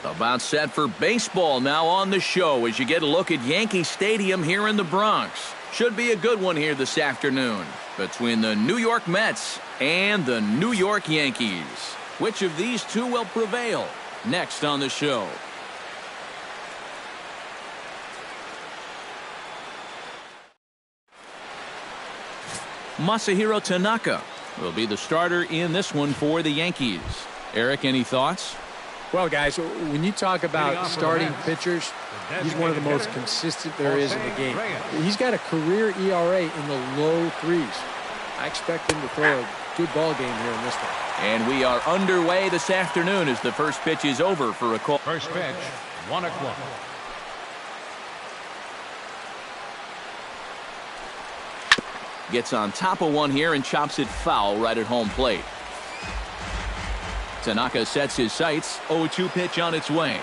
About set for baseball now on the show as you get a look at Yankee Stadium here in the Bronx. Should be a good one here this afternoon between the New York Mets and the New York Yankees. Which of these two will prevail? Next on the show. Masahiro Tanaka will be the starter in this one for the Yankees. Eric, any thoughts? Well, guys, when you talk about starting pitchers, he's one of the most consistent there is in the game. He's got a career ERA in the low 3s. I expect him to throw a good ball game here in this one. And we are underway this afternoon as the first pitch is over for a call. First pitch, 1 o'clock. Gets on top of one here and chops it foul right at home plate. Tanaka sets his sights. 0-2 pitch on its way.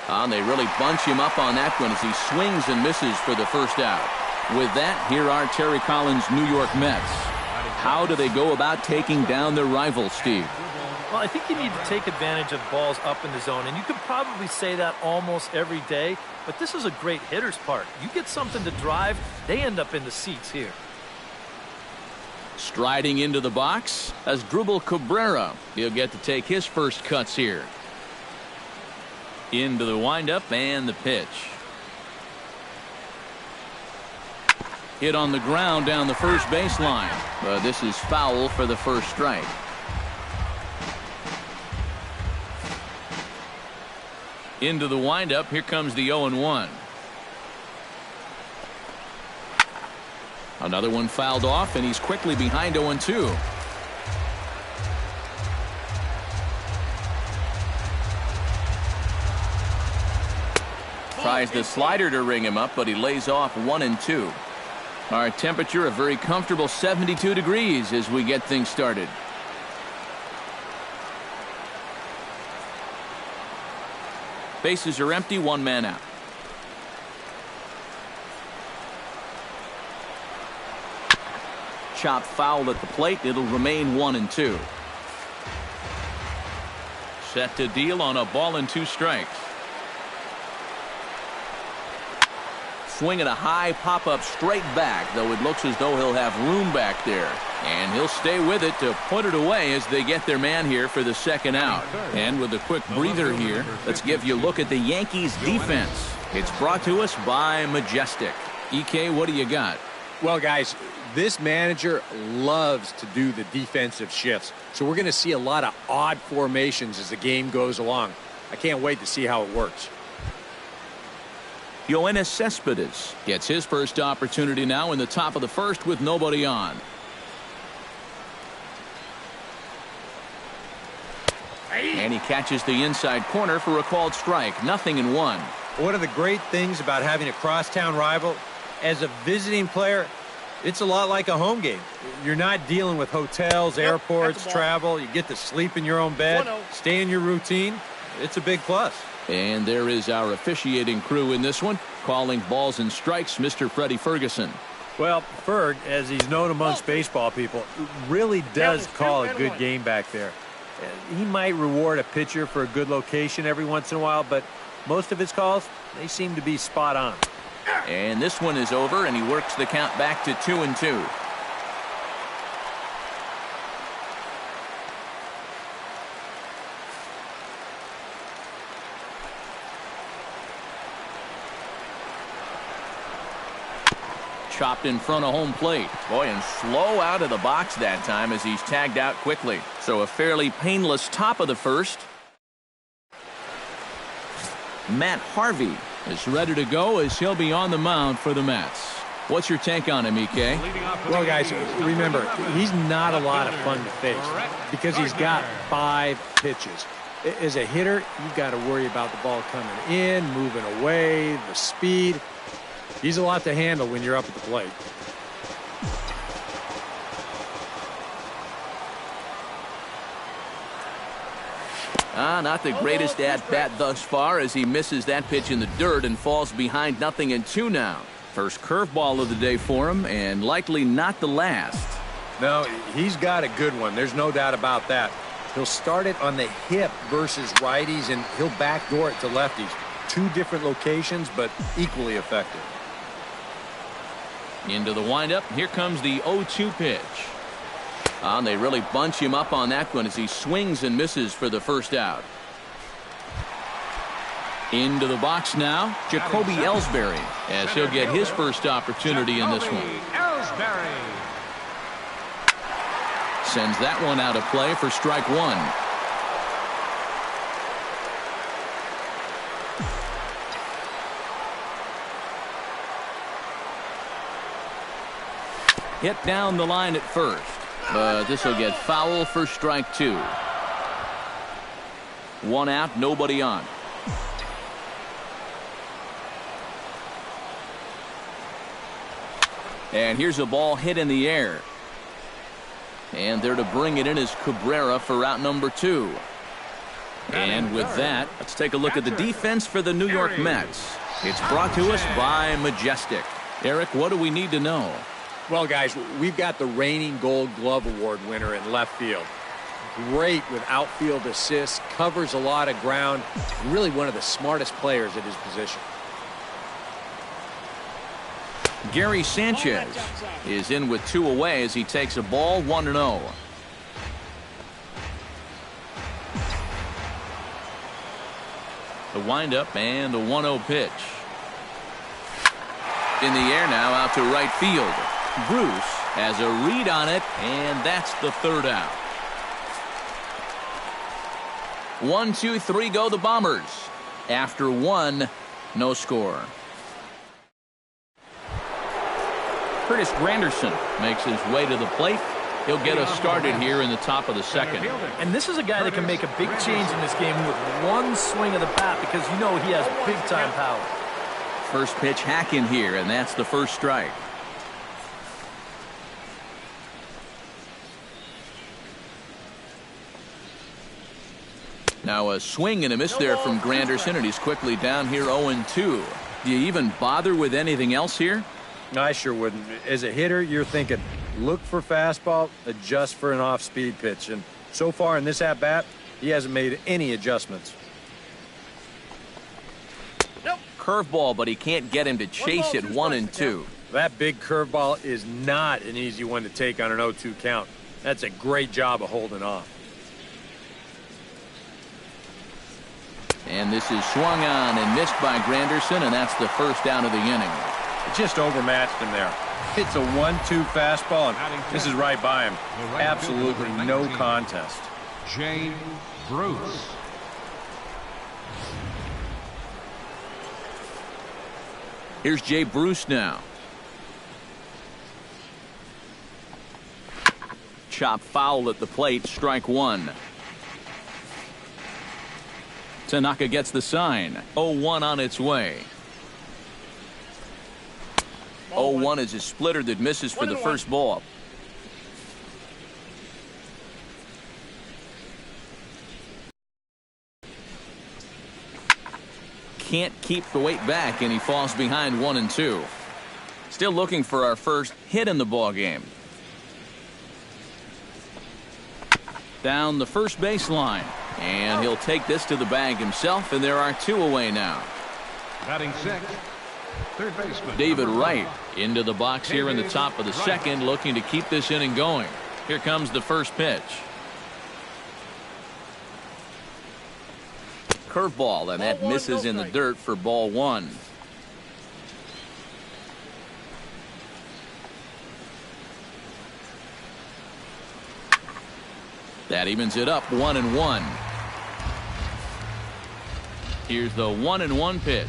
And they really bunch him up on that one as he swings and misses for the first out. With that, here are Terry Collins' New York Mets. How do they go about taking down their rival, Steve? Well, I think you need to take advantage of balls up in the zone, and you could probably say that almost every day, but this is a great hitter's park. You get something to drive, they end up in the seats here. Striding into the box as Drupal Cabrera. He'll get to take his first cuts here. Into the windup and the pitch. Hit on the ground down the first baseline. But this is foul for the first strike. Into the windup. Here comes the 0-1. Another one fouled off, and he's quickly behind 0-2. Tries the slider to ring him up, but he lays off 1-2. Our temperature a very comfortable 72 degrees as we get things started. Bases are empty, 1 man out. Chop foul at the plate. It'll remain 1-2. Set to deal on a ball and 2 strikes. Swinging a high pop-up straight back, though it looks as though he'll have room back there. And he'll stay with it to put it away as they get their man here for the second out. And with a quick breather here, let's give you a look at the Yankees defense. It's brought to us by Majestic. EK, what do you got? Well, guys, this manager loves to do the defensive shifts. So we're going to see a lot of odd formations as the game goes along. I can't wait to see how it works. Yoenis Cespedes gets his first opportunity now in the top of the first with nobody on. And he catches the inside corner for a called strike. 0-1. One of the great things about having a crosstown rival, as a visiting player, it's a lot like a home game. You're not dealing with hotels, airports, travel. You get to sleep in your own bed, stay in your routine. It's a big plus. And there is our officiating crew in this one, calling balls and strikes, Mr. Freddie Ferguson. Well, Ferg, as he's known amongst baseball people, really does call a good game back there. He might reward a pitcher for a good location every once in a while, but most of his calls, they seem to be spot on. And this one is over, and he works the count back to 2-2. Chopped in front of home plate. Boy, and slow out of the box that time as he's tagged out quickly. So a fairly painless top of the first. Matt Harvey is ready to go as he'll be on the mound for the Mets. What's your take on him, EK? Well, guys, remember, he's not a lot of fun to face because he's got 5 pitches. As a hitter, you've got to worry about the ball coming in, moving away, the speed. He's a lot to handle when you're up at the plate. Not the greatest at-bat thus far as he misses that pitch in the dirt and falls behind 0-2 now. First curveball of the day for him, and likely not the last. No, he's got a good one. There's no doubt about that. He'll start it on the hip versus righties, and he'll backdoor it to lefties. 2 different locations, but equally effective. Into the windup. Here comes the 0-2 pitch. And they really bunch him up on that one as he swings and misses for the first out. Into the box now, Jacoby Ellsbury, as he'll get his first opportunity in this one. Sends that one out of play for strike 1. Hit down the line at first, but this will get foul for strike 2. 1 out, nobody on. And here's a ball hit in the air. And there to bring it in is Cabrera for out number 2. And with that, let's take a look at the defense for the New York Mets. It's brought to us by Majestic. Eric, what do we need to know? Well, guys, we've got the reigning Gold Glove Award winner in left field. Great with outfield assists, covers a lot of ground, really one of the smartest players at his position. Gary Sanchez is in with 2 away as he takes a ball 1-0. The windup and a 1-0 pitch. In the air now out to right field. Bruce has a read on it, and that's the 3rd out. 1, 2, 3 go the Bombers. After 1, no score. Curtis Granderson makes his way to the plate. He'll get us started here in the top of the 2nd. And this is a guy that can make a big change in this game with 1 swing of the bat because you know he has big-time power. First pitch hack in here, and that's the first strike. Now a swing and a miss there from Granderson, and he's quickly down here 0-2. Do you even bother with anything else here? I sure wouldn't. As a hitter, you're thinking, look for fastball, adjust for an off-speed pitch. And so far in this at-bat, he hasn't made any adjustments. Curveball, but he can't get him to chase it 1-2. That big curveball is not an easy one to take on an 0-2 count. That's a great job of holding off. And this is swung on and missed by Granderson, and that's the first out of the inning. It just overmatched him there. It's a 1-2 fastball, and this is right by him. Absolutely no contest. Jay Bruce. Here's Jay Bruce now. Chop foul at the plate, strike 1. Tanaka gets the sign. 0-1 on its way. 0-1 is a splitter that misses for the first ball. Can't keep the weight back, and he falls behind 1-2. Still looking for our first hit in the ball game. Down the first baseline, and he'll take this to the bag himself, and there are 2 away now. Batting 6th, third baseman David Wright into the box here in the top of the 2nd, looking to keep this inning going. Here comes the first pitch. Curveball, and that misses in the dirt for ball 1. That evens it up 1-1. Here's the 1-1 pitch.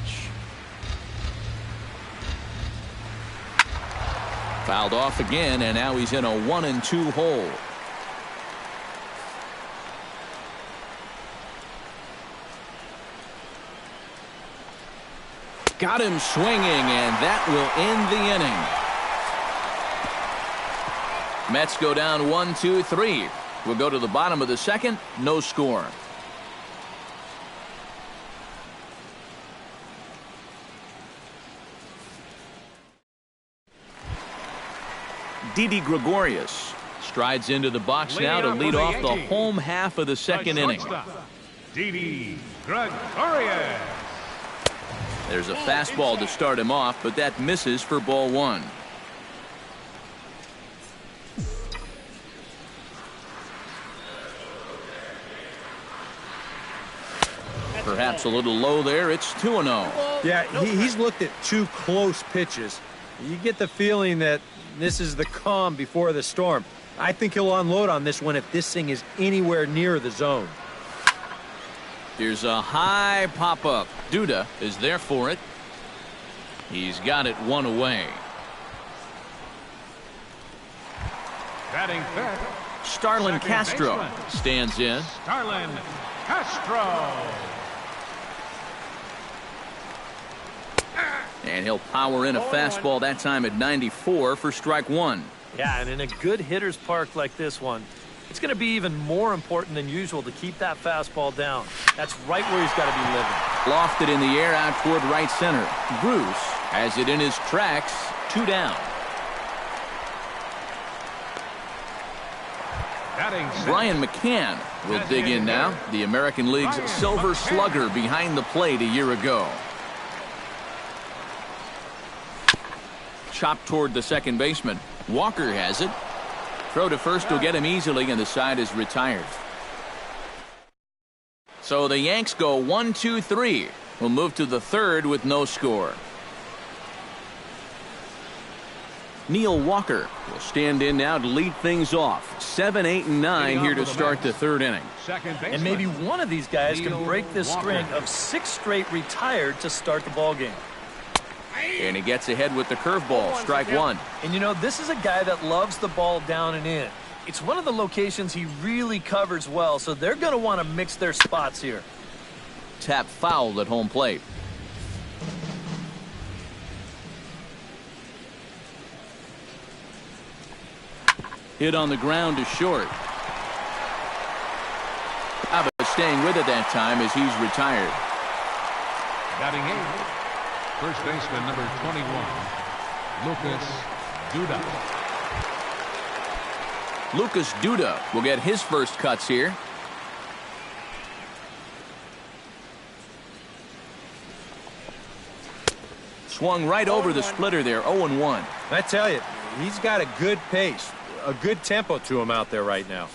Fouled off again, and now he's in a 1-2 hole. Got him swinging, and that will end the inning. Mets go down 1-2-3. We'll go to the bottom of the second. No score. Didi Gregorius strides into the box now to lead off the home half of the second inning. Didi Gregorius. There's a fastball to start him off, but that misses for ball one. Perhaps a little low there. It's 2-0. Yeah, he's looked at two close pitches. You get the feeling that this is the calm before the storm. I think he'll unload on this one if this thing is anywhere near the zone. Here's a high pop-up. Duda is there for it. He's got it one away. Batting fifth. Starlin Castro stands in. Starlin Castro. And he'll power in a fastball that time at 94 for strike one. Yeah, and in a good hitter's park like this one, it's going to be even more important than usual to keep that fastball down. That's right where he's got to be living. Lofted in the air out toward right center. Bruce has it in his tracks. 2 down. Brian McCann will dig in now. The American League's Silver Slugger behind the plate a year ago. Chopped toward the second baseman. Walker has it. Throw to first will get him easily, and the side is retired. So the Yanks go 1-2-3. We'll move to the third with no score. Neil Walker will stand in now to lead things off. 7, 8, and 9 here to start the third inning. And maybe one of these guys can break this string of 6 straight retired to start the ball game. And he gets ahead with the curveball. Strike one. And you know, this is a guy that loves the ball down and in. It's one of the locations he really covers well, so they're going to want to mix their spots here. Tap fouled at home plate. Hit on the ground to short. But staying with it that time as he's retired. Batting eighth. First baseman number 21, Lucas Duda. Lucas Duda will get his first cuts here. Swung right over the splitter there. 0-1. I tell you, he's got a good pace, a good tempo to him out there right now.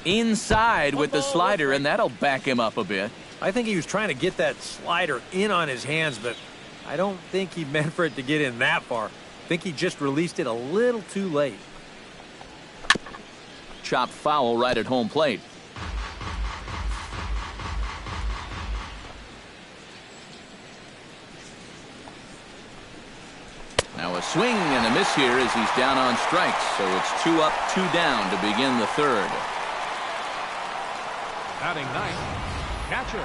Inside with the slider, and that'll back him up a bit. I think he was trying to get that slider in on his hands, but I don't think he meant for it to get in that far. I think he just released it a little too late. Chopped foul right at home plate. Now a swing and a miss here as he's down on strikes, so it's 2 up, 2 down to begin the third. Batting ninth, catcher.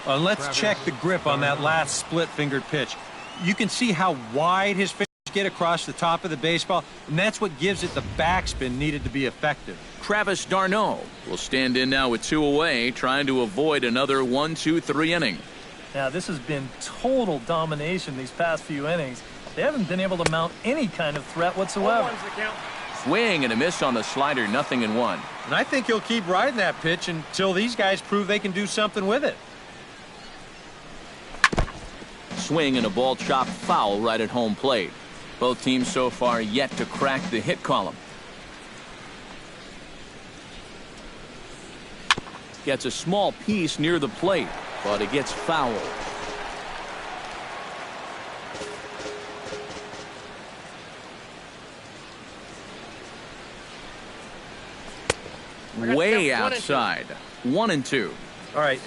And let's check the grip on that last split-fingered pitch. You can see how wide his fingers get across the top of the baseball, and that's what gives it the backspin needed to be effective. Travis d'Arnaud will stand in now with 2 away, trying to avoid another 1-2-3 inning. Now, this has been total domination these past few innings. They haven't been able to mount any kind of threat whatsoever. Swing and a miss on the slider, 0-1. And I think he'll keep riding that pitch until these guys prove they can do something with it. Swing and a ball chopped foul right at home plate. Both teams so far yet to crack the hit column. Gets a small piece near the plate, but it gets fouled. Way outside. 1-2. All right,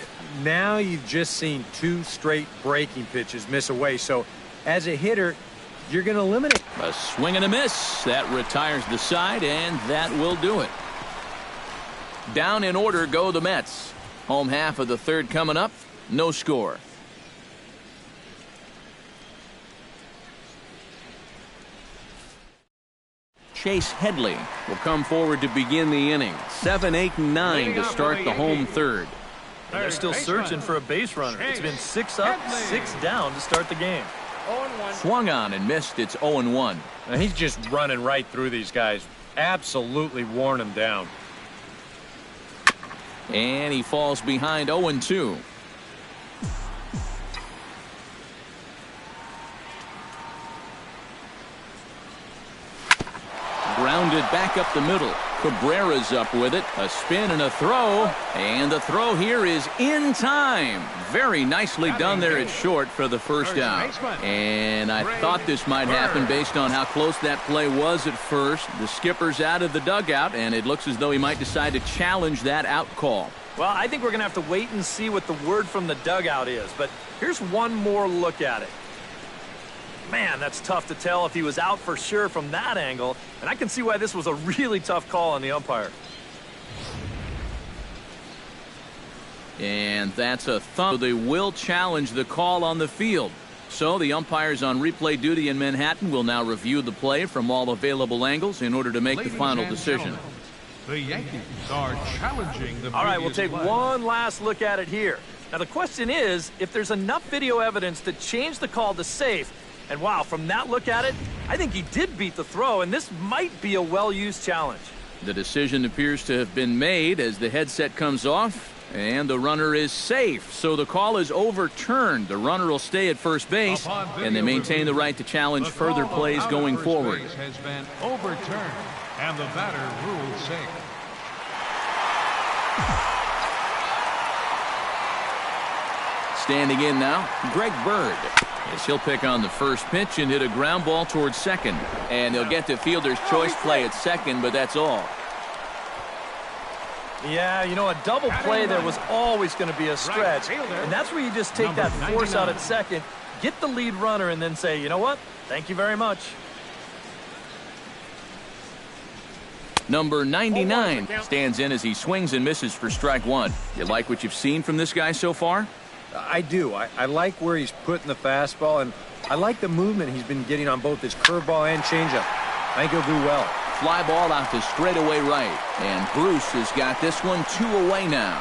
now you've just seen 2 straight breaking pitches miss away. So as a hitter, you're going to eliminate. A swing and a miss. That retires the side, and that will do it. Down in order go the Mets. Home half of the third coming up. No score. Chase Headley will come forward to begin the inning. 7, 8, and 9 to start the home third. And they're still searching for a base runner. It's been 6 up, 6 down to start the game. Swung on and missed. It's 0-1. Now he's just running right through these guys. Absolutely worn them down. And he falls behind 0-2. Grounded back up the middle. Cabrera's up with it. A spin and a throw. And the throw here is in time. Very nicely done there at short for the first out. And I thought this might happen based on how close that play was at first. The skipper's out of the dugout, and it looks as though he might decide to challenge that out call. Well, I think we're going to have to wait and see what the word from the dugout is. But here's one more look at it. Man, that's tough to tell if he was out for sure from that angle. And I can see why this was a really tough call on the umpire. And that's a thumb. They will challenge the call on the field. So the umpires on replay duty in Manhattan will now review the play from all available angles in order to make the final decision. The Yankees are challenging the. All right, we'll take one last look at it here. Now, the question is, if there's enough video evidence to change the call to safe. And wow, from that look at it, I think he did beat the throw, and this might be a well-used challenge. The decision appears to have been made as the headset comes off, and the runner is safe. So the call is overturned. The runner will stay at first base, and they maintain the right to challenge further plays going forward. Has been overturned, and the batter ruled safe. Standing in now, Greg Bird. As he'll pick on the first pitch and hit a ground ball towards second. And he'll get the fielder's choice play at second, but that's all. Yeah, you know, a double play there was always going to be a stretch. And that's where you just take that force out at second, get the lead runner, and then say, you know what, thank you very much. Number 99 stands in as he swings and misses for strike one. You like what you've seen from this guy so far? I do. I like where he's putting the fastball, and I like the movement he's been getting on both his curveball and changeup. I think he'll do well. Fly ball out to straightaway right. And Bruce has got this one 2 away now.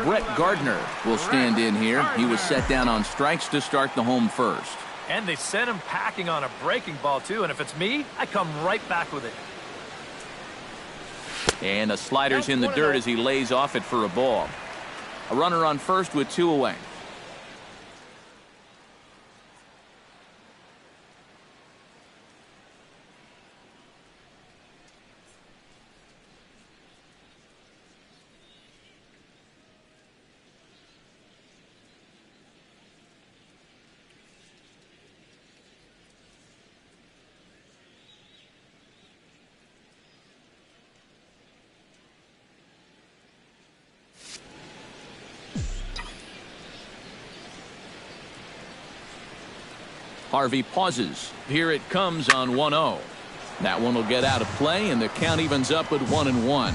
Brett Gardner will stand in here. He was set down on strikes to start the home first. And they sent him packing on a breaking ball, too. And if it's me, I come right back with it. And the slider's in the dirt as he lays off it for a ball. A runner on first with 2 away. Harvey pauses. Here it comes on 1-0. That one will get out of play, and the count evens up at 1-1.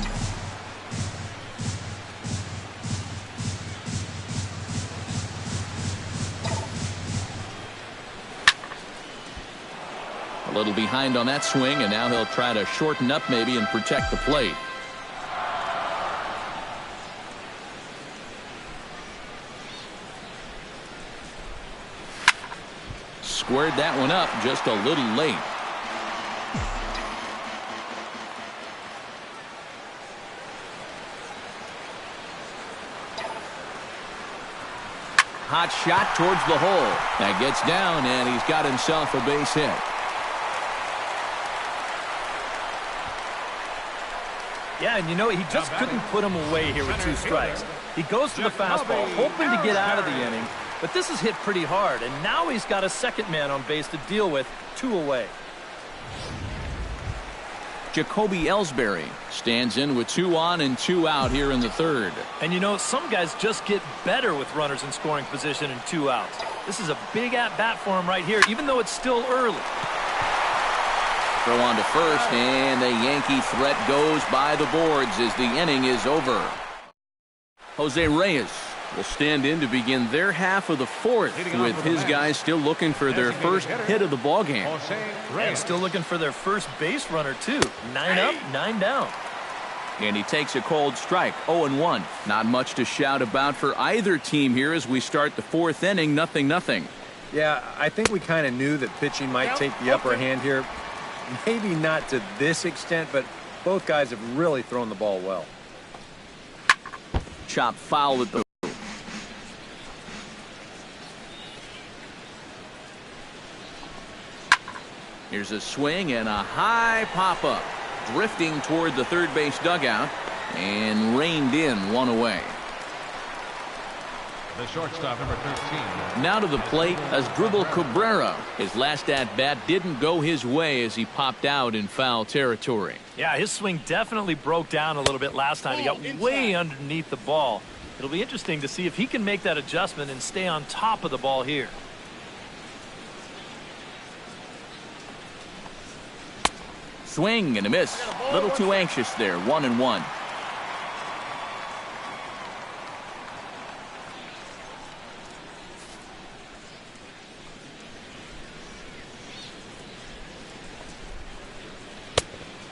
A little behind on that swing, and now he'll try to shorten up maybe and protect the plate. Squared that one up just a little late. Hot shot towards the hole. That gets down, and he's got himself a base hit. Yeah, and you know, he just couldn't put him away here with 2 strikes. He goes to the fastball, hoping to get out of the inning. But this is hit pretty hard, and now he's got a second man on base to deal with, 2 away. Jacoby Ellsbury stands in with 2 on and 2 out here in the third. And you know, some guys just get better with runners in scoring position and 2 outs. This is a big at-bat for him right here, even though it's still early. Throw on to first, and the Yankee threat goes by the boards as the inning is over. Jose Reyes will stand in to begin their half of the fourth, with his guys still looking for their first hit of the ballgame. And still looking for their first base runner, too. 9 up, 9 down. And he takes a cold strike, 0-1. Not much to shout about for either team here as we start the fourth inning, 0-0. Yeah, I think we kind of knew that pitching might take the upper hand here. Maybe not to this extent, but both guys have really thrown the ball well. Chop foul at the... Here's a swing and a high pop-up. Drifting toward the third base dugout and reined in, 1 away. The shortstop, number 13. Now to the plate, Asdrubal Cabrera. His last at-bat didn't go his way as he popped out in foul territory. Yeah, his swing definitely broke down a little bit last time. He got way underneath the ball. It'll be interesting to see if he can make that adjustment and stay on top of the ball here. Swing and a miss. A little too anxious there, 1-1.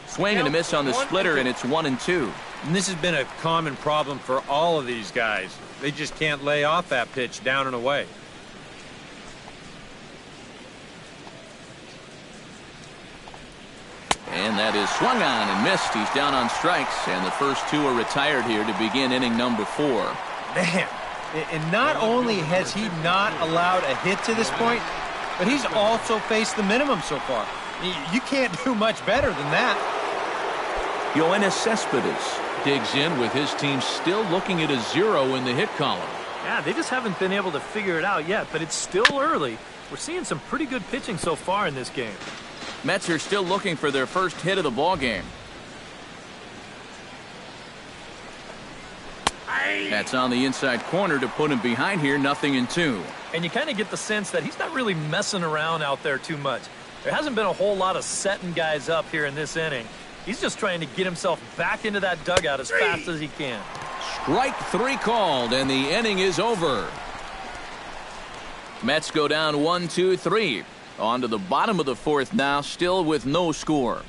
Swing and a miss on the splitter, and it's 1-2. And this has been a common problem for all of these guys. They just can't lay off that pitch down and away. And that is swung on and missed. He's down on strikes, and the first 2 are retired here to begin inning number 4. Man, and not only has he not allowed a hit to this point, but he's also faced the minimum so far. You can't do much better than that. Yoenis Cespedes digs in with his team still looking at a 0 in the hit column. Yeah, they just haven't been able to figure it out yet, but it's still early. We're seeing some pretty good pitching so far in this game. Mets are still looking for their first hit of the ballgame. That's on the inside corner to put him behind here, 0-2. And you kind of get the sense that he's not really messing around out there too much. There hasn't been a whole lot of setting guys up here in this inning. He's just trying to get himself back into that dugout as fast as he can. Strike 3 called, and the inning is over. Mets go down 1-2-3. On to the bottom of the fourth now, still with no score.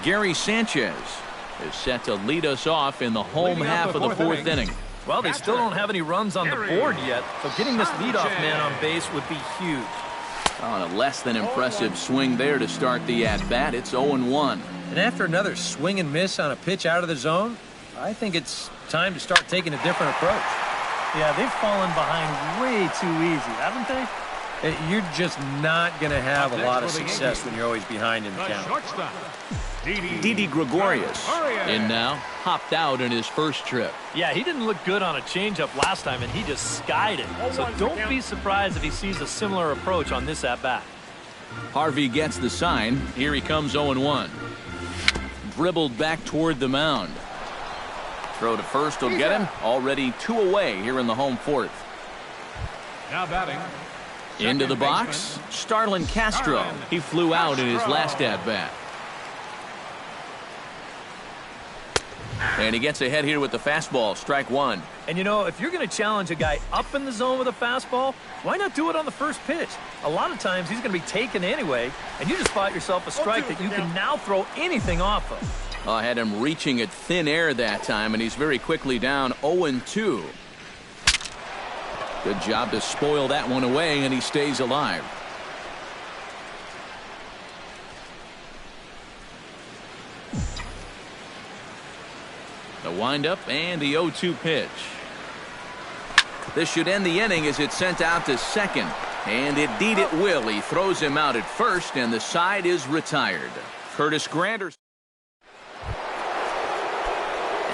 Gary Sanchez is set to lead us off in the home half of the fourth inning. Well, they still don't have any runs on the board yet, so getting this leadoff man on base would be huge. On a less than impressive swing there to start the at-bat, it's 0-1. And after another swing and miss on a pitch out of the zone, I think it's time to start taking a different approach. Yeah, they've fallen behind way too easy, haven't they? You're just not going to have a lot of success when you're always behind in the count. Didi Gregorius in now, hopped out in his first trip. Yeah, he didn't look good on a changeup last time, and he just skied it. So don't be surprised if he sees a similar approach on this at-bat. Harvey gets the sign. Here he comes, 0-1. Dribbled back toward the mound. Throw to first will get him. Already 2 away here in the home fourth. Now batting. Into the box, Starlin Castro. He flew out in his last at-bat. And he gets ahead here with the fastball, strike 1. And you know, if you're going to challenge a guy up in the zone with a fastball, why not do it on the first pitch? A lot of times he's going to be taken anyway, and you just bought yourself a strike that you can now throw anything off of. I had him reaching at thin air that time, and he's very quickly down 0-2. Good job to spoil that one away, and he stays alive. The windup and the 0-2 pitch. This should end the inning as it's sent out to second. And indeed it will. He throws him out at first, and the side is retired. Curtis Granderson.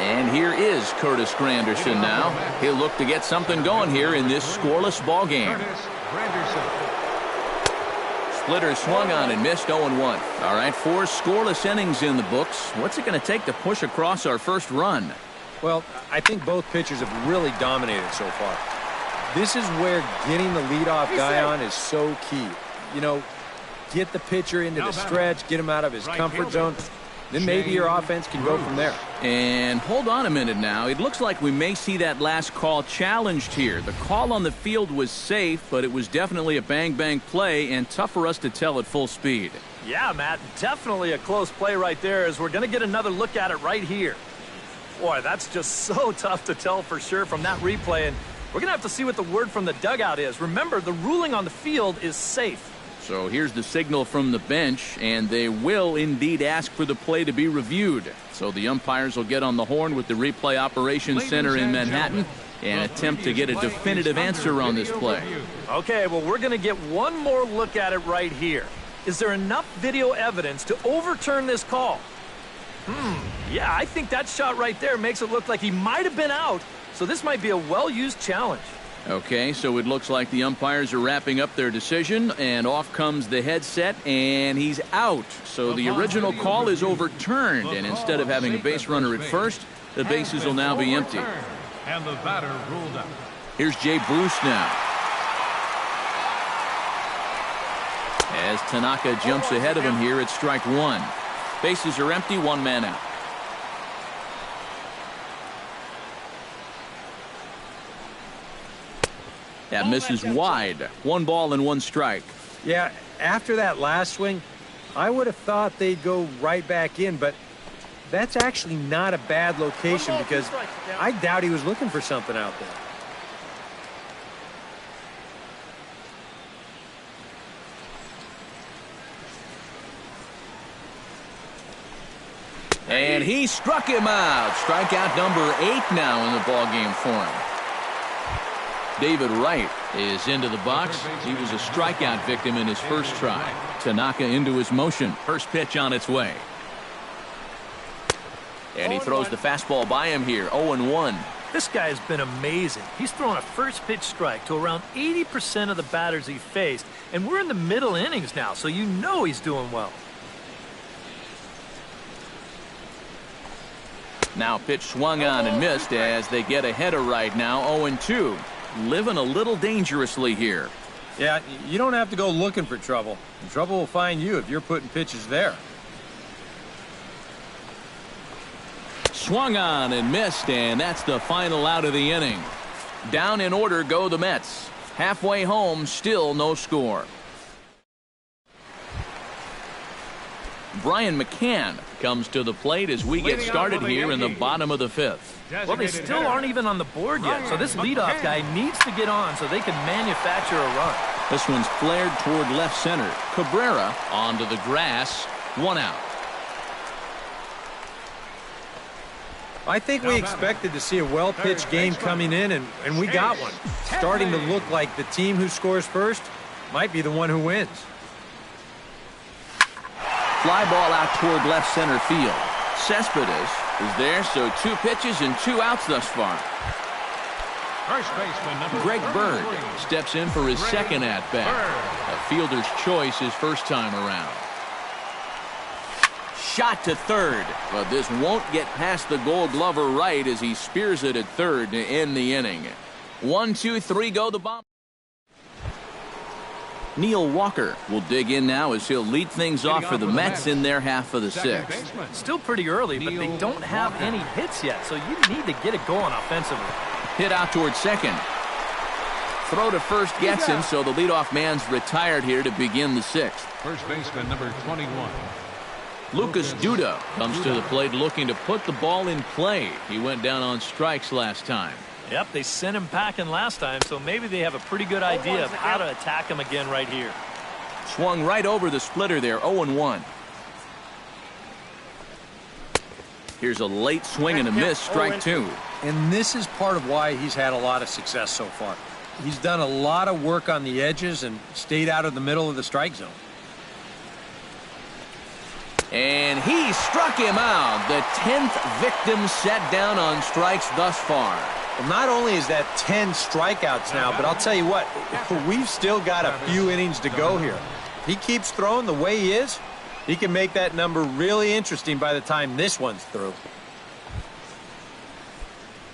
And here is Curtis Granderson now. He'll look to get something going here in this scoreless ball game. Splitter swung on and missed 0-1. All right, 4 scoreless innings in the books. What's it going to take to push across our first run? Well, I think both pitchers have really dominated so far. This is where getting the leadoff guy on is so key. You know, get the pitcher into the stretch, get him out of his comfort zone. Then maybe your offense can go from there. And hold on a minute now. It looks like we may see that last call challenged here. The call on the field was safe, but it was definitely a bang-bang play and tough for us to tell at full speed. Yeah, Matt, definitely a close play right there, as we're going to get another look at it right here. Boy, that's just so tough to tell for sure from that replay, and we're going to have to see what the word from the dugout is. Remember, the ruling on the field is safe. So here's the signal from the bench, and they will indeed ask for the play to be reviewed. So the umpires will get on the horn with the replay operations center in Manhattan and attempt to get a definitive answer on this play. Okay, well, we're going to get one more look at it right here. Is there enough video evidence to overturn this call? Yeah, I think that shot right there makes it look like he might have been out, so this might be a well-used challenge. Okay, so it looks like the umpires are wrapping up their decision, and off comes the headset, and he's out. So the original call is overturned, and instead of having a base runner at first, the bases will now be empty. And the batter ruled out. Here's Jay Bruce now. As Tanaka jumps ahead of him here at strike 1. Bases are empty, 1 man out. That misses wide. 1 ball and 1 strike. Yeah, after that last swing, I would have thought they'd go right back in, but that's actually not a bad location because I doubt he was looking for something out there. And he struck him out. Strikeout number 8 now in the ballgame for him. David Wright is into the box. He was a strikeout victim in his first try. Tanaka into his motion. First pitch on its way. And he throws the fastball by him here. 0-1. This guy has been amazing. He's thrown a first pitch strike to around 80% of the batters he faced. And we're in the middle innings now, so you know he's doing well. Now pitch swung on and missed as they get ahead of Wright now. 0-2. Living a little dangerously here. Yeah, you don't have to go looking for trouble. Trouble will find you if you're putting pitches there. Swung on and missed, and that's the final out of the inning. Down in order go the Mets. Halfway home, still no score. Brian McCann comes to the plate as we get started here in the bottom of the 5th. Well, they still aren't even on the board yet, so this leadoff guy needs to get on so they can manufacture a run. This one's flared toward left center. Cabrera onto the grass. 1 out. I think we expected to see a well-pitched game coming in, and we got one. Starting to look like the team who scores first might be the one who wins. Fly ball out toward left center field. Cespedes is there, so 2 pitches and 2 outs thus far. First baseman number Greg 33. Bird steps in for his second at-bat. A fielder's choice his first time around. Shot to third, but this won't get past the Gold Glover right as he spears it at third to end the inning. 1, 2, 3 go the bomb. Neil Walker will dig in now as he'll lead things off for the Mets in their half of the 6th. Still pretty early, but they don't have any hits yet, so you need to get it going offensively. Hit out towards second. Throw to first gets him, so the leadoff man's retired here to begin the 6th. First baseman number 21. Lucas Duda comes to the plate looking to put the ball in play. He went down on strikes last time. Yep, they sent him packing last time, so maybe they have a pretty good idea of how to attack him again right here. Swung right over the splitter there, 0-1. Here's a late swing and a miss, strike 2. And this is part of why he's had a lot of success so far. He's done a lot of work on the edges and stayed out of the middle of the strike zone. And he struck him out. The 10th victim set down on strikes thus far. Well, not only is that 10 strikeouts now, but I'll tell you what, we've still got a few innings to go here. If he keeps throwing the way he is, he can make that number really interesting by the time this one's through.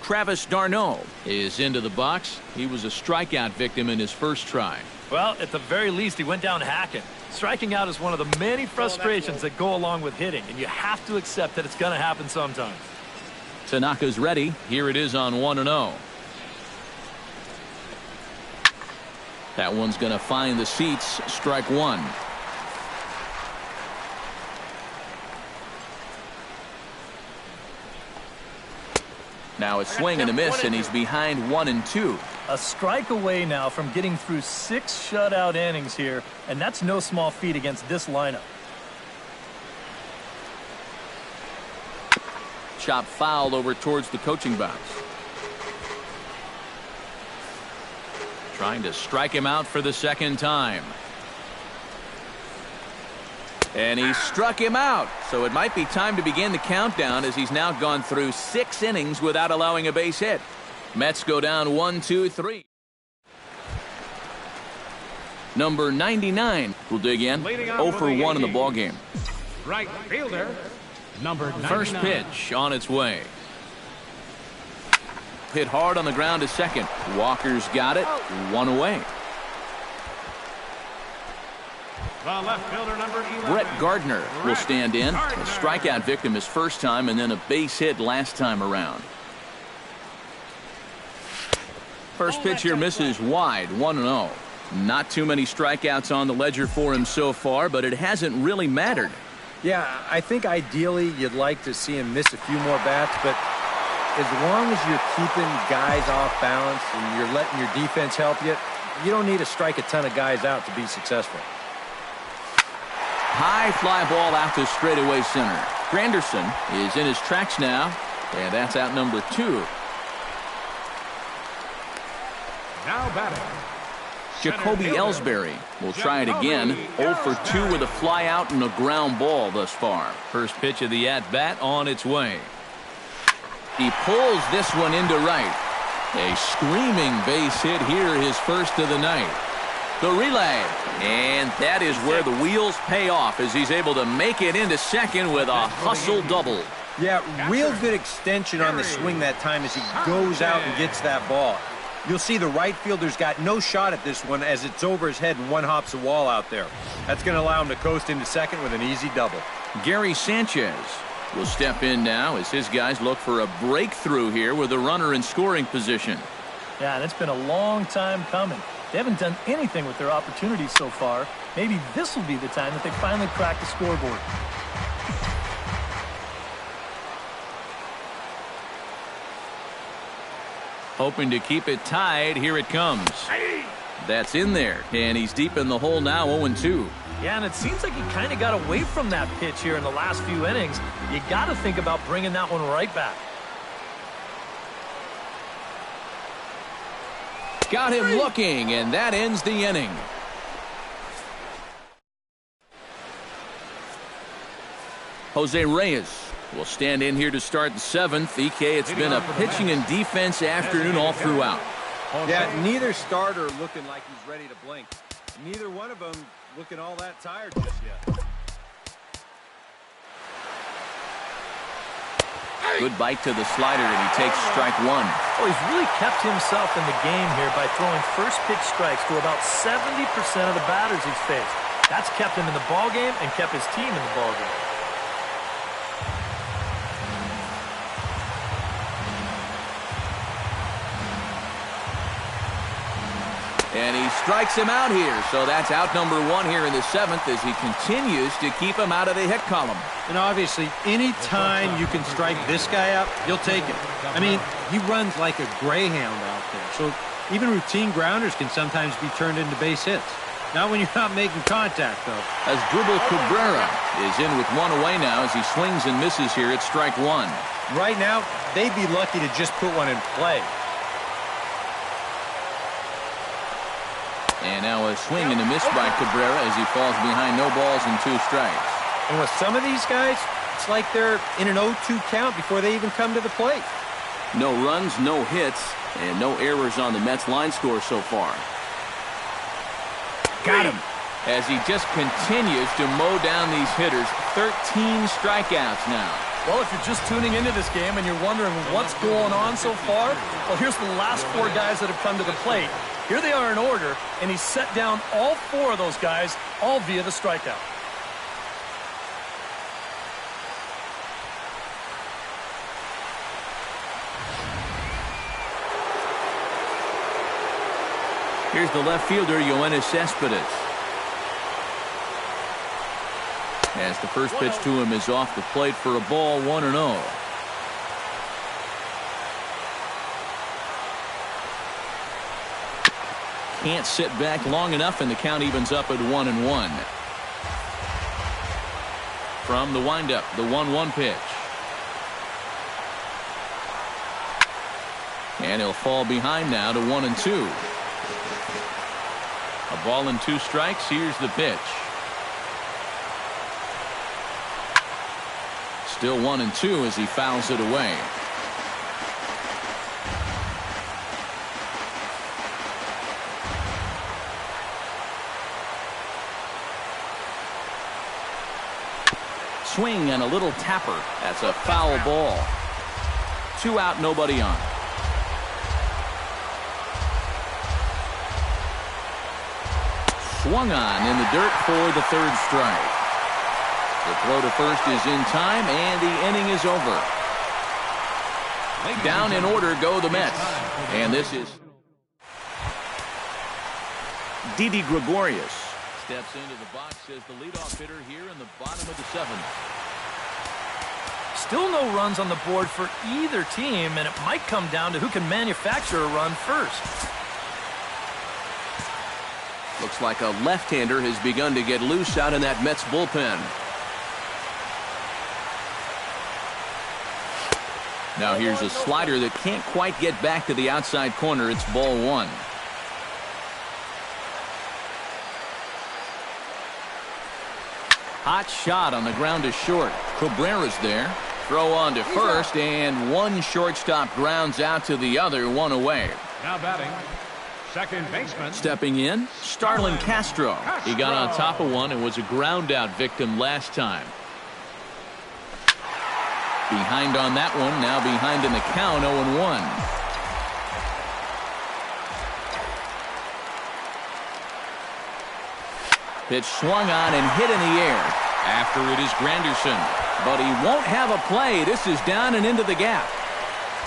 Travis d'Arnaud is into the box. He was a strikeout victim in his first try. Well, at the very least, he went down hacking. Striking out is one of the many frustrations that go along with hitting, and you have to accept that it's going to happen sometimes. Tanaka's ready. Here it is on 1-0. That one's going to find the seats. Strike one. Now a swing and a miss, and he's behind 1-2. A strike away now from getting through 6 shutout innings here, and that's no small feat against this lineup. Chop fouled over towards the coaching box. Trying to strike him out for the second time. And he struck him out. So it might be time to begin the countdown, as he's now gone through 6 innings without allowing a base hit. Mets go down 1-2-3. Number 99 will dig in. 0 for 1 in the ballgame. Right fielder, number 99. First pitch on its way. Hit hard on the ground to second. Walker's got it. 1 away. The left fielder, number 11. Brett Gardner will stand in. A strikeout victim his first time, and then a base hit last time around. First pitch here misses wide, 1-0. Not too many strikeouts on the ledger for him so far, but it hasn't really mattered. Yeah, I think ideally you'd like to see him miss a few more bats, but as long as you're keeping guys off balance and you're letting your defense help you, you don't need to strike a ton of guys out to be successful. High fly ball out to straightaway center. Granderson is in his tracks now, and that's out number 2. Now batting, Jacoby Ellsbury will try it again. 0 for 2 with a fly out and a ground ball thus far. First pitch of the at-bat on its way. He pulls this one into right. A screaming base hit here, his first of the night. The relay, and that is where the wheels pay off, as he's able to make it into second with a hustle double. Yeah, real good extension on the swing that time as he goes out and gets that ball. You'll see the right fielder's got no shot at this one, as it's over his head and one hops a wall out there. That's going to allow him to coast into second with an easy double. Gary Sanchez will step in now as his guys look for a breakthrough here with a runner in scoring position. Yeah, and it's been a long time coming. They haven't done anything with their opportunities so far. Maybe this will be the time that they finally crack the scoreboard. Hoping to keep it tied. Here it comes. That's in there, and he's deep in the hole now, 0-2. Yeah, and it seems like he kind of got away from that pitch here in the last few innings. You got to think about bringing that one right back. Got him looking, and that ends the inning. Jose Reyes will stand in here to start the 7th. EK, it's been a pitching and defense afternoon all throughout. Yeah, neither starter looking like he's ready to blink. Neither one of them looking all that tired just yet. Good bite to the slider, and he takes strike 1. Oh, he's really kept himself in the game here by throwing first pitch strikes to about 70% of the batters he's faced. That's kept him in the ballgame and kept his team in the ballgame. And he strikes him out here, so that's out number 1 here in the 7th as he continues to keep him out of the hit column. And obviously, any time you can strike this guy out, you'll take it. I mean, he runs like a greyhound out there, so even routine grounders can sometimes be turned into base hits. Not when you're not making contact, though. As Dribble Cabrera is in with 1 away now as he swings and misses here at strike 1. Right now, they'd be lucky to just put one in play. And now a swing and a miss by Cabrera as he falls behind no balls and 2 strikes. And with some of these guys, it's like they're in an 0-2 count before they even come to the plate. No runs, no hits, and no errors on the Mets line score so far. Got him. As he just continues to mow down these hitters. 13 strikeouts now. Well, if you're just tuning into this game and you're wondering what's going on so far, well, here's the last 4 guys that have come to the plate. Here they are in order, and he's set down all 4 of those guys, all via the strikeout. Here's the left fielder, Yoenis Cespedes. As the first pitch to him is off the plate for a ball, 1-0. Can't sit back long enough, and the count evens up at 1-1. From the windup, the 1-1 pitch. And he'll fall behind now to 1-2. A ball and 2 strikes. Here's the pitch. Still 1-2 as he fouls it away. Swing and a little tapper. That's a foul ball. 2 out, nobody on. Swung on in the dirt for the 3rd strike. The throw to first is in time, and the inning is over. Down in order go the Mets. And this is Didi Gregorius. Steps into the box as the leadoff hitter here in the bottom of the 7th. Still no runs on the board for either team, and it might come down to who can manufacture a run first. Looks like a left-hander has begun to get loose out in that Mets bullpen. Now here's a slider that can't quite get back to the outside corner. It's ball 1. Hot shot on the ground to short. Cabrera's there. Throw on to first, and one shortstop grounds out to the other, 1 away. Now batting, second baseman. Stepping in, Starlin Castro. He got on top of one and was a ground out victim last time. Behind on that one, now behind in the count, 0-1. Pitch swung on and hit in the air. After it is Granderson. But he won't have a play. This is down and into the gap.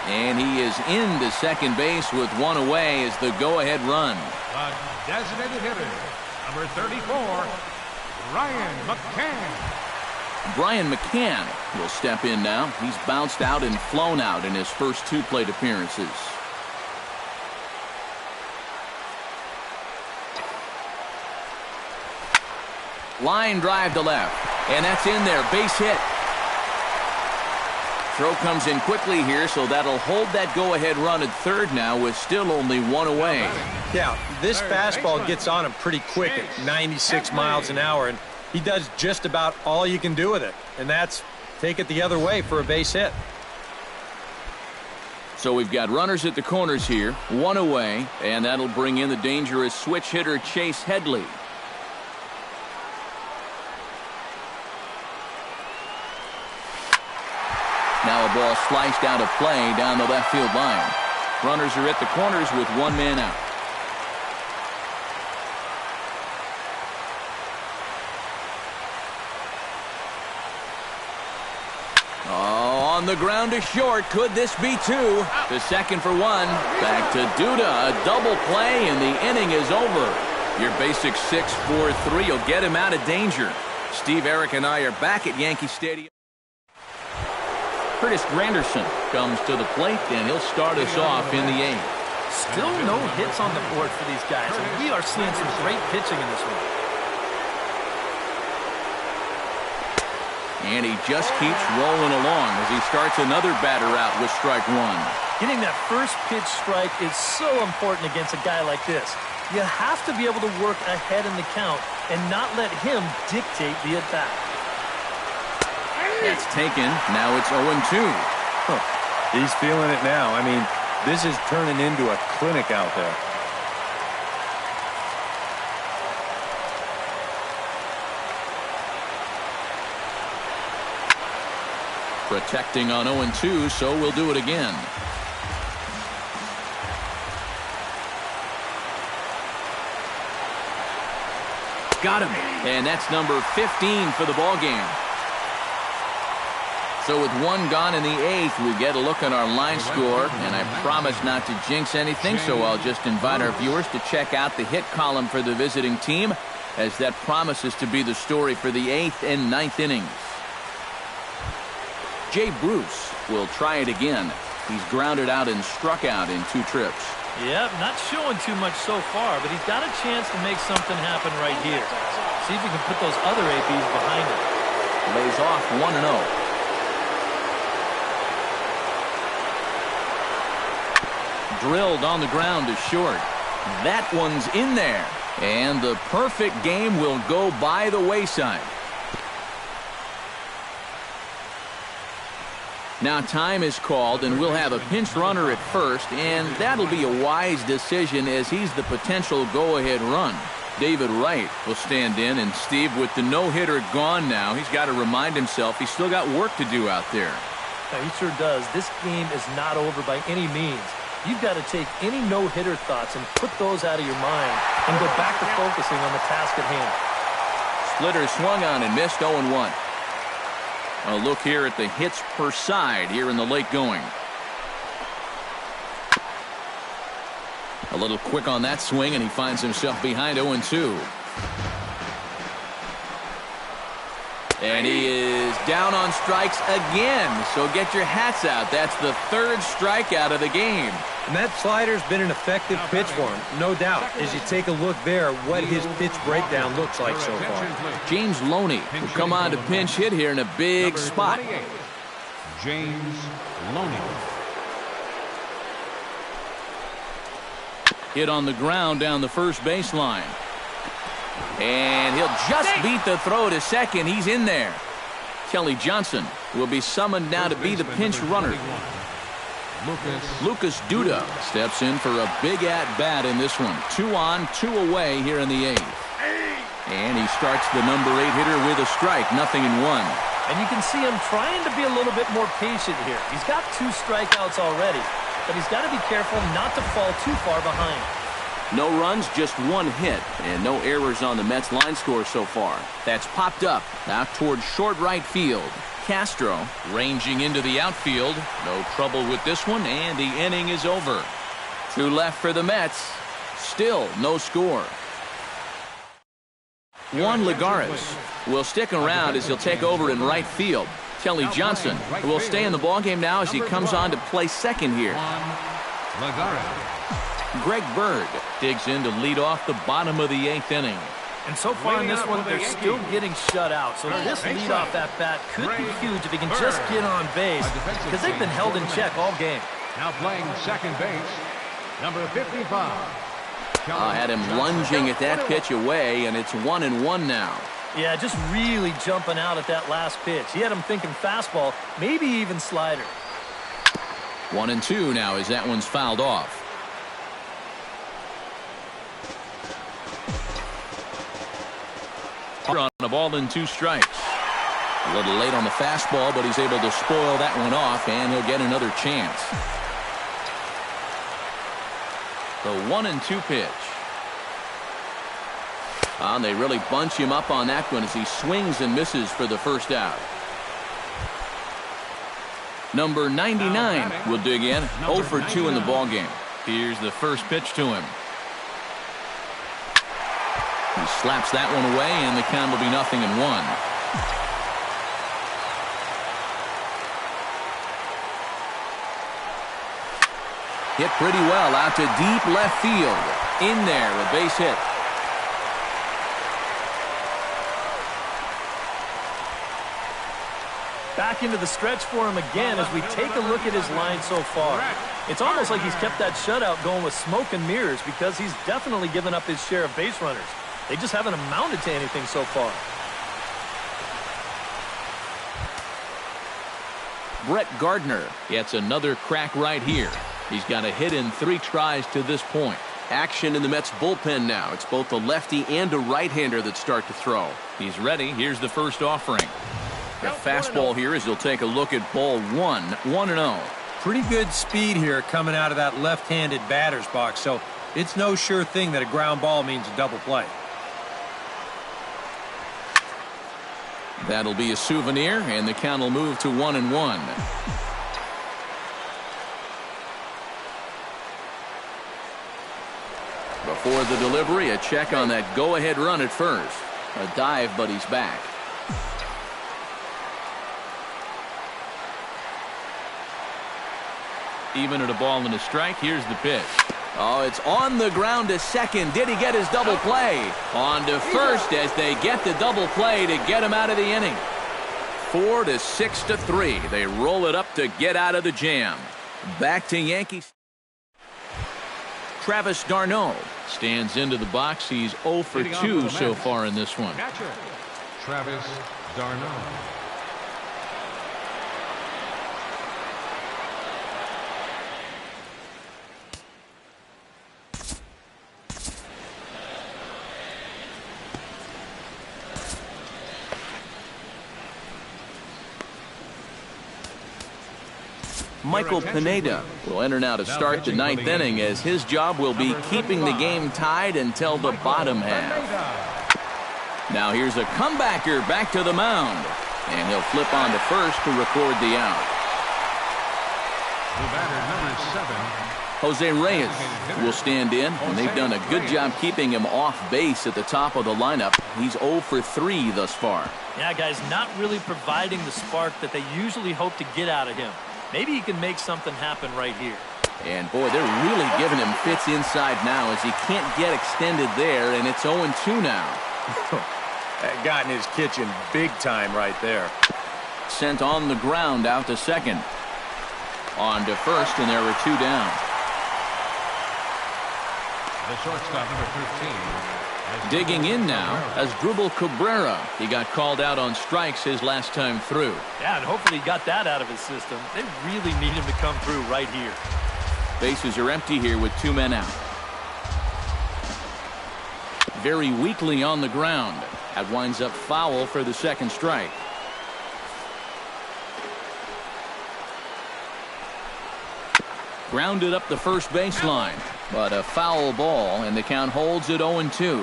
And he is into second base with 1 away as the go-ahead run. The designated hitter, number 34, Ryan McCann. Brian McCann will step in now. He's bounced out and flown out in his first 2 plate appearances. Line drive to left, and that's in there. Base hit. Throw comes in quickly here, so that'll hold that go-ahead run at third now with still only 1 away. Yeah, this fastball gets on him pretty quick at 96 miles an hour, and he does just about all you can do with it, and that's take it the other way for a base hit. So we've got runners at the corners here, 1 away, and that'll bring in the dangerous switch hitter Chase Headley. Now a ball sliced out of play down the left field line. Runners are at the corners with 1 man out. On the ground to short. Could this be 2? To second for 1. Back to Duda. A double play, and the inning is over. Your basic 6-4-3 will get him out of danger. Steve, Eric, and I are back at Yankee Stadium. Curtis Granderson comes to the plate, and he'll start us off in the 8th. Still no hits on the board for these guys, and we are seeing some great pitching in this one. And he just keeps rolling along as he starts another batter out with strike 1. Getting that first pitch strike is so important against a guy like this. You have to be able to work ahead in the count and not let him dictate the at-bat. That's taken. Now it's 0-2. He's feeling it now. I mean, this is turning into a clinic out there. Protecting on 0-2, so we'll do it again. Got him. And that's number 15 for the ball game. So with one gone in the 8th, we get a look at our line score, and I promise not to jinx anything, so I'll just invite our viewers to check out the hit column for the visiting team, as that promises to be the story for the 8th and 9th innings. Jay Bruce will try it again. He's grounded out and struck out in 2 trips. Yep, not showing too much so far, but he's got a chance to make something happen right here. See if he can put those other ABs behind him. Lays off 1-0. Drilled on the ground to short. That one's in there. And the perfect game will go by the wayside. Now time is called, and we'll have a pinch runner at first, and that'll be a wise decision as he's the potential go-ahead run. David Wright will stand in, and Steve, with the no-hitter gone now, he's got to remind himself he's still got work to do out there. Yeah, he sure does. This game is not over by any means. You've got to take any no-hitter thoughts and put those out of your mind and go back to focusing on the task at hand. Splitter swung on and missed 0-1. A look here at the hits per side here in the late going. A little quick on that swing, and he finds himself behind 0-2. And he is down on strikes again. So get your hats out. That's the 3rd strikeout of the game. And that slider's been an effective pitch for him, no doubt. As you take a look there, what his pitch breakdown looks like so far. James Loney will come on to pinch hit here in a big spot. James Loney. Hit on the ground down the first baseline. And he'll just beat the throw to second. He's in there. Kelly Johnson will be summoned now to be the pinch runner. Lucas Duda steps in for a big at-bat in this one. 2 on, 2 away here in the 8th. And he starts the number 8 hitter with a strike, 0-1. And you can see him trying to be a little bit more patient here. He's got 2 strikeouts already, but he's got to be careful not to fall too far behind. No runs, just 1 hit, and no errors on the Mets line score so far. That's popped up out towards short right field. Castro ranging into the outfield. No trouble with this one, and the inning is over. 2 left for the Mets. Still no score. Juan Lagares will stick around as he'll take over in right field. Kelly Johnson will stay in the ballgame now as he comes on to play second here. Greg Bird digs in to lead off the bottom of the 8th inning. And so far in this one, they're still getting shut out. So this leadoff at-bat could be huge if he can just get on base, because they've been held in check all game. Now playing second base, number 55. Had him lunging at that pitch away, and it's 1-1 now. Yeah, just really jumping out at that last pitch. He had him thinking fastball, maybe even slider. 1-2 now as that one's fouled off. On a ball and 2 strikes. A little late on the fastball, but he's able to spoil that one off, and he'll get another chance. The 1-2 pitch. And they really bunch him up on that one as he swings and misses for the first out. Number 99 will dig in. 0 for 2 in the ballgame. Here's the first pitch to him. He slaps that one away, and the count will be 0-1. Hit pretty well out to deep left field. In there, a base hit. Back into the stretch for him again as we take a look at his line so far. It's almost like he's kept that shutout going with smoke and mirrors, because he's definitely given up his share of base runners. They just haven't amounted to anything so far. Brett Gardner gets another crack right here. He's got a hit in 3 tries to this point. Action in the Mets bullpen now. It's both a lefty and a right-hander that start to throw. He's ready. Here's the first offering. The fastball here as he'll take a look at ball 1, 1-0. Pretty good speed here coming out of that left-handed batter's box, so it's no sure thing that a ground ball means a double play. That'll be a souvenir, and the count will move to 1-1. Before the delivery, a check on that go-ahead run at first. A dive, but he's back. Even at a ball and a strike, here's the pitch. Oh, it's on the ground to second. Did he get his double play? On to first as they get the double play to get him out of the inning. 4 to 6 to 3. They roll it up to get out of the jam. Back to Yankees. Travis d'Arnaud stands into the box. He's 0 for 2 so far in this one. Catcher, Travis d'Arnaud. Michael Pineda will enter now to start the 9th inning, as his job will be keeping the game tied until the bottom half. Now here's a comebacker back to the mound, and he'll flip on to first to record the out. The batter, number 7. Jose Reyes will stand in, and they've done a good job keeping him off base at the top of the lineup. He's 0 for 3 thus far. Yeah, guys, not really providing the spark that they usually hope to get out of him. Maybe he can make something happen right here. And, boy, they're really giving him fits inside now as he can't get extended there, and it's 0-2 now. That got in his kitchen big time right there. Sent on the ground out to second. On to first, and there were 2 down. The shortstop, number 13. Digging in now as Drupal Cabrera. He got called out on strikes his last time through. Yeah, and hopefully he got that out of his system. They really need him to come through right here. Bases are empty here with 2 men out. Very weakly on the ground. That winds up foul for the second strike. Grounded up the first baseline, but a foul ball, and the count holds at 0-2.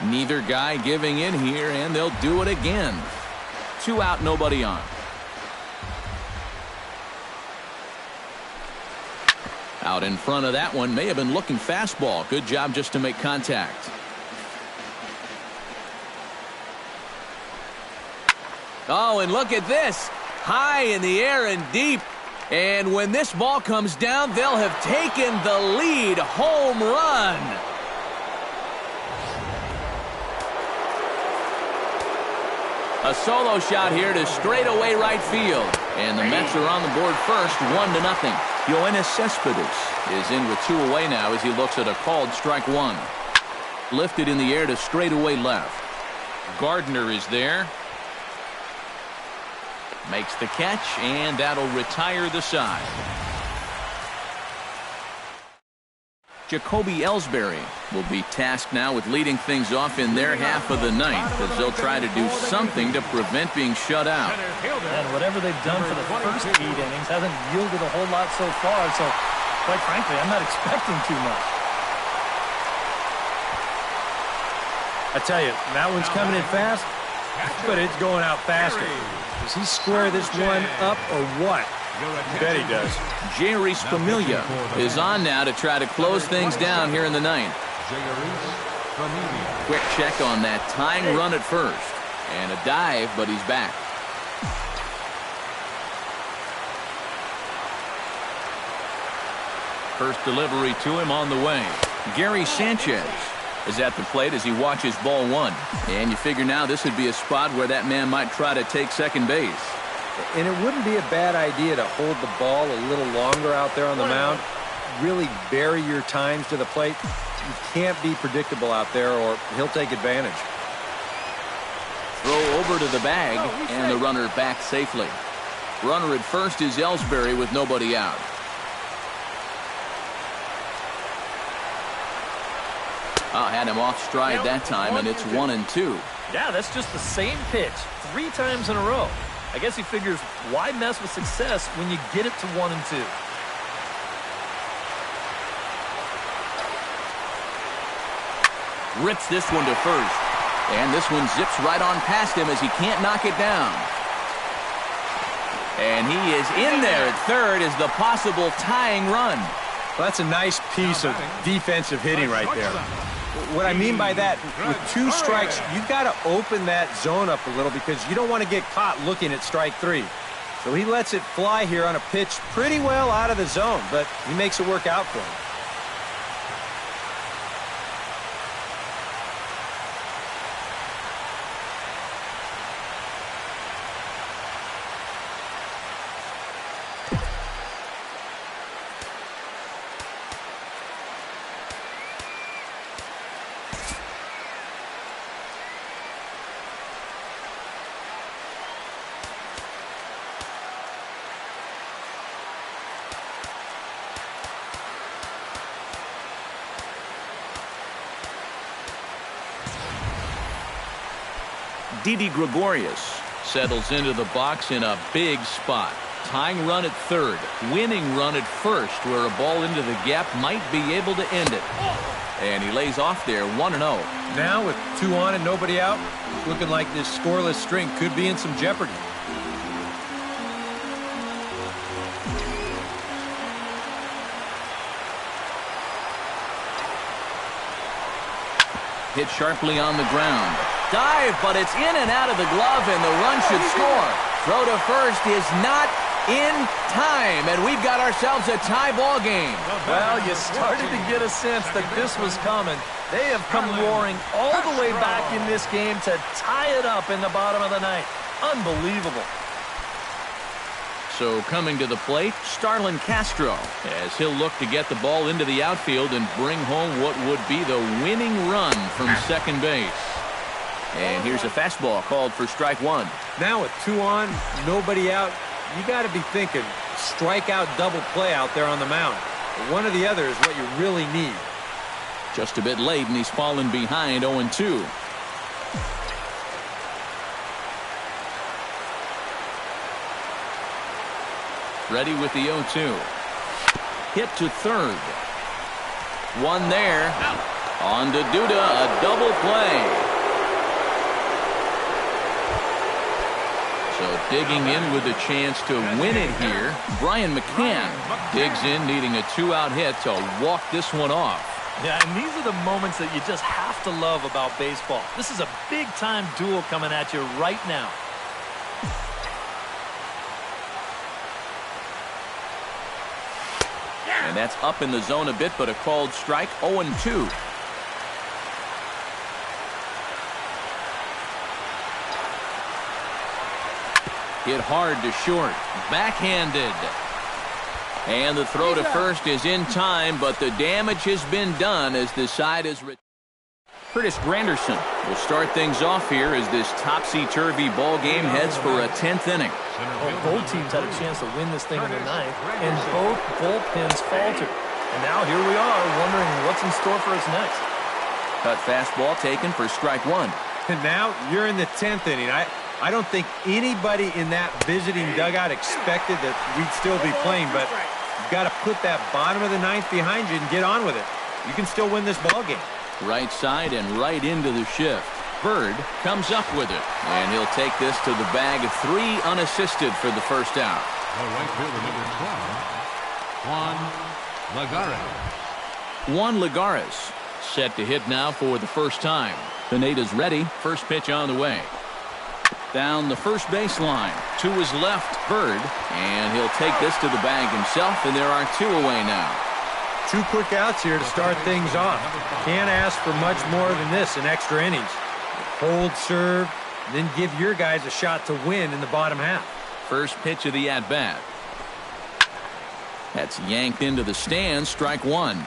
Neither guy giving in here, and they'll do it again. 2 out, nobody on. Out in front of that one, may have been looking fastball. Good job just to make contact. Oh, and look at this. High in the air and deep. And when this ball comes down, they'll have taken the lead. Home run. A solo shot here to straightaway right field. And the Mets are on the board first, 1-0. Yoenis Cespedes is in with 2 away now as he looks at a called strike 1. Lifted in the air to straightaway left. Gardner is there. Makes the catch, and that'll retire the side. Jacoby Ellsbury will be tasked now with leading things off in their half of the ninth, as they'll try to do something to prevent being shut out. And whatever they've done for the first 8 innings hasn't yielded a whole lot so far, so quite frankly, I'm not expecting too much. I tell you, that one's coming in fast, but it's going out faster. Does he square this one up or what? Bet he does. Jerry Familia is on now to try to close things down here in the ninth. Quick check on that tying run at first. And a dive, but he's back. First delivery to him on the way. Gary Sanchez is at the plate as he watches ball 1. And you figure now this would be a spot where that man might try to take second base. And it wouldn't be a bad idea to hold the ball a little longer out there on the mound. Really vary your times to the plate. You can't be predictable out there or he'll take advantage. over to the bag, and the runner back safely. Runner at first is Ellsbury with nobody out. Had him off stride that time, and it's 1-2. Yeah, that's just the same pitch 3 times in a row. I guess he figures, why mess with success when you get it to 1-2? Rips this one to first. And this one zips right on past him as he can't knock it down. And he is in there at third as the possible tying run. Well, that's a nice piece of defensive hitting right there. What I mean by that, with 2 strikes, you've got to open that zone up a little because you don't want to get caught looking at strike 3. So he lets it fly here on a pitch pretty well out of the zone, but he makes it work out for him. Didi Gregorius settles into the box in a big spot. Tying run at third, winning run at first, where a ball into the gap might be able to end it. And he lays off there 1-0. Now with 2 on and nobody out, it's looking like this scoreless string could be in some jeopardy. Hit sharply on the ground. Dive, but it's in and out of the glove, and the run should score. Throw to first is not in time, and we've got ourselves a tie ball game. Well, you started to get a sense that this was coming. They have come roaring all the way back in this game to tie it up in the bottom of the ninth. Unbelievable. So coming to the plate, Starlin Castro, as he'll look to get the ball into the outfield and bring home what would be the winning run from second base. And here's a fastball called for strike 1. Now with 2 on, nobody out, you got to be thinking strikeout double play out there on the mound. One or the other is what you really need. Just a bit late, and he's fallen behind 0-2. Ready with the 0-2. Hit to third. One there. On to Duda, a double play. So digging in with a chance to win it here, Brian McCann digs in, needing a 2-out hit to walk this one off. Yeah, and these are the moments that you just have to love about baseball. This is a big-time duel coming at you right now. And that's up in the zone a bit, but a called strike, 0-2. Hit hard to short. Backhanded. And the throw to first is in time, but the damage has been done as the side is... Curtis Granderson will start things off here as this topsy-turvy ball game heads for a 10th inning. Well, both teams had a chance to win this thing in the ninth, and both bullpens faltered. And now here we are wondering what's in store for us next. Cut fastball taken for strike 1. And now you're in the 10th inning. I don't think anybody in that visiting dugout expected that we'd still be playing, but you've got to put that bottom of the ninth behind you and get on with it. You can still win this ball game. Right side and right into the shift. Bird comes up with it, and he'll take this to the bag of 3 unassisted for the first out. The right fielder, number 12, Juan Lagares. Juan Lagares set to hit now for the first time. Pineda's ready. First pitch on the way. Down the first baseline to his left, Bird, and he'll take this to the bag himself, and there are 2 away now. 2 quick outs here to start things off. Can't ask for much more than this in extra innings. Hold serve, then give your guys a shot to win in the bottom half. First pitch of the at-bat. That's yanked into the stands, strike 1.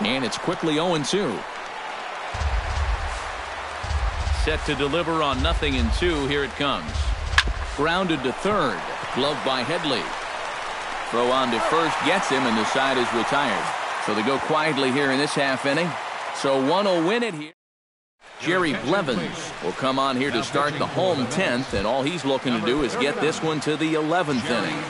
And it's quickly 0-2. Set to deliver on 0-2. Here it comes. Grounded to third. Gloved by Headley. Throw on to first gets him, and the side is retired. So they go quietly here in this half inning. So one will win it here. Jerry Blevins will come on here to start the home 10th, and all he's looking to do is get this one to the 11th inning.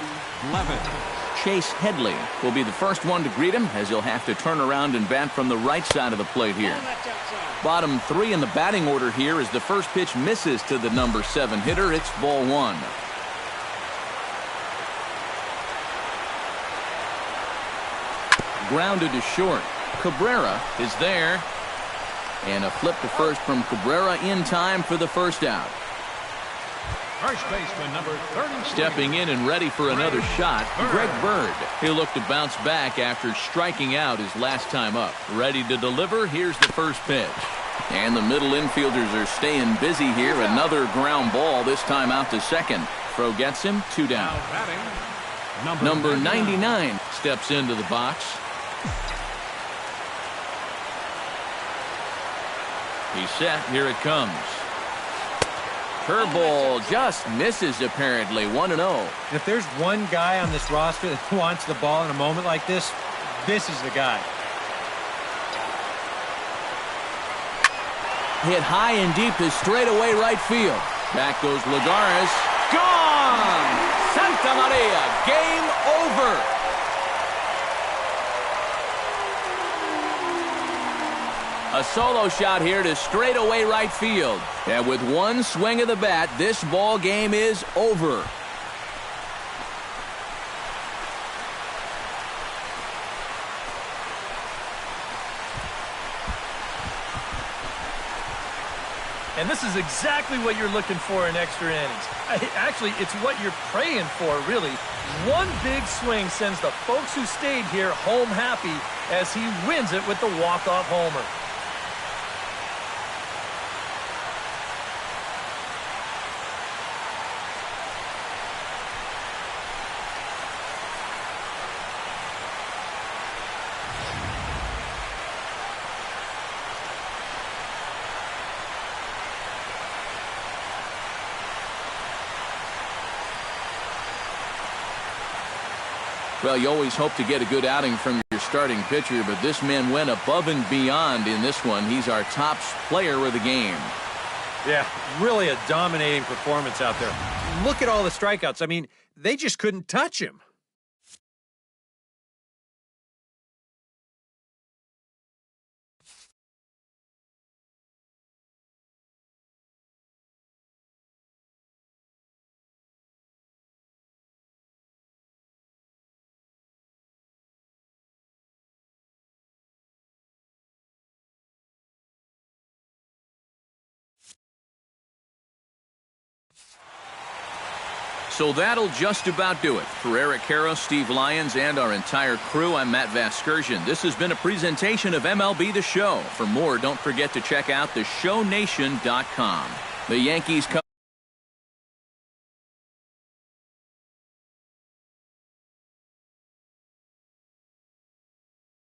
Chase Headley will be the first one to greet him, as he'll have to turn around and bat from the right side of the plate here. Bottom three in the batting order here as the first pitch misses to the number 7 hitter. It's ball 1. Grounded to short. Cabrera is there. And a flip to first from Cabrera in time for the first out. First baseman number 30. Stepping in and ready for another shot, Greg Bird. He'll look to bounce back after striking out his last time up. Ready to deliver. Here's the first pitch. And the middle infielders are staying busy here. Another ground ball, this time out to second. Throw gets him, 2 down. Number 99 steps into the box. He's set. Here it comes. Curveball just misses, apparently. 1-0. If there's one guy on this roster that wants the ball in a moment like this, this is the guy. Hit high and deep to straightaway right field. Back goes Lagares. Gone! Santa Maria. Game over. A solo shot here to straightaway right field. And with one swing of the bat, this ball game is over. And this is exactly what you're looking for in extra innings. Actually, it's what you're praying for, really. One big swing sends the folks who stayed here home happy as he wins it with the walk-off homer. Well, you always hope to get a good outing from your starting pitcher, but this man went above and beyond in this one. He's our top player of the game. Yeah, really a dominating performance out there. Look at all the strikeouts. I mean, they just couldn't touch him. So that'll just about do it. For Eric Harrow, Steve Lyons, and our entire crew, I'm Matt Vasgersian. This has been a presentation of MLB The Show. For more, don't forget to check out theshownation.com. The Yankees come